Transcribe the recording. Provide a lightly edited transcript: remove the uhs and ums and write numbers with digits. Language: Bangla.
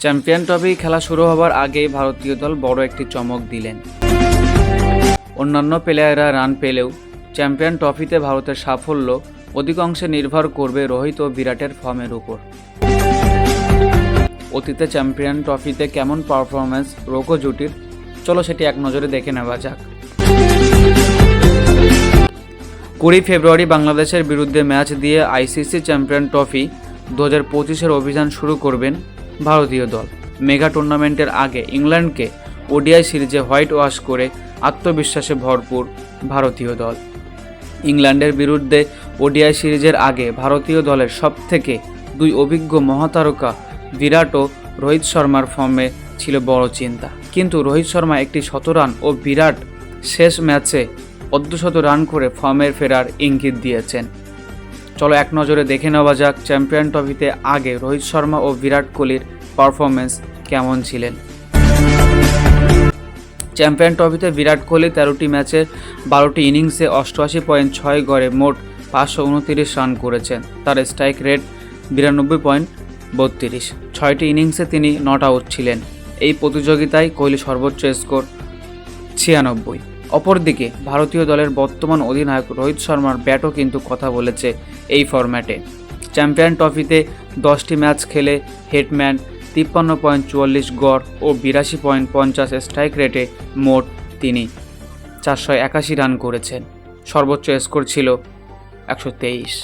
চ্যাম্পিয়ন ট্রফি খেলা শুরু হবার আগেই ভারতীয় দল বড় একটি চমক দিলেন। অন্যান্য প্লেয়াররা রান পেলেও চ্যাম্পিয়ন ট্রফিতে ভারতের সাফল্য অধিকাংশে নির্ভর করবে রোহিত ও বিরাটের ফর্মের উপর। অতীতে চ্যাম্পিয়ন ট্রফিতে কেমন পারফরম্যান্স রোকো জুটির, চলো সেটি এক নজরে দেখে নেওয়া যাক। 20 ফেব্রুয়ারি বাংলাদেশের বিরুদ্ধে ম্যাচ দিয়ে আইসিসি চ্যাম্পিয়ন ট্রফি 2025-এর অভিযান শুরু করবেন ভারতীয় দল। মেগা টুর্নামেন্টের আগে ইংল্যান্ডকে ওডিআই সিরিজে হোয়াইট ওয়াশ করে আত্মবিশ্বাসে ভরপুর ভারতীয় দল। ইংল্যান্ডের বিরুদ্ধে ওডিআই সিরিজের আগে ভারতীয় দলের সবথেকে দুই অভিজ্ঞ মহাতারকা বিরাট ও রোহিত শর্মার ফর্মে ছিল বড় চিন্তা, কিন্তু রোহিত শর্মা একটি শতরান ও বিরাট শেষ ম্যাচে অর্ধশত রান করে ফর্মের ফেরার ইঙ্গিত দিয়েছেন। চলো এক নজরে দেখে নেওয়া যাক চ্যাম্পিয়ন ট্রফিতে আগে রোহিত শর্মা ও বিরাট কোহলির পারফরমেন্স কেমন ছিলেন। চ্যাম্পিয়ন ট্রফিতে বিরাট কোহলি 13টি ম্যাচের 12টি ইনিংসে 88.6 গড়ে মোট 529 রান করেছেন। তার স্ট্রাইক রেট 92.32। 6টি ইনিংসে তিনি নট আউট ছিলেন। এই প্রতিযোগিতায় কোহলি সর্বোচ্চ স্কোর 96। অপরদিকে ভারতীয় দলের বর্তমান অধিনায়ক রোহিত শর্মার ব্যাটও কিন্তু কথা বলেছে এই ফরম্যাটে। চ্যাম্পিয়ন ট্রফিতে 10টি ম্যাচ খেলে হেটম্যান 53.44 গড় ও 82.50 স্ট্রাইক রেটে মোট তিনি 481 রান করেছেন। সর্বোচ্চ স্কোর ছিল 123।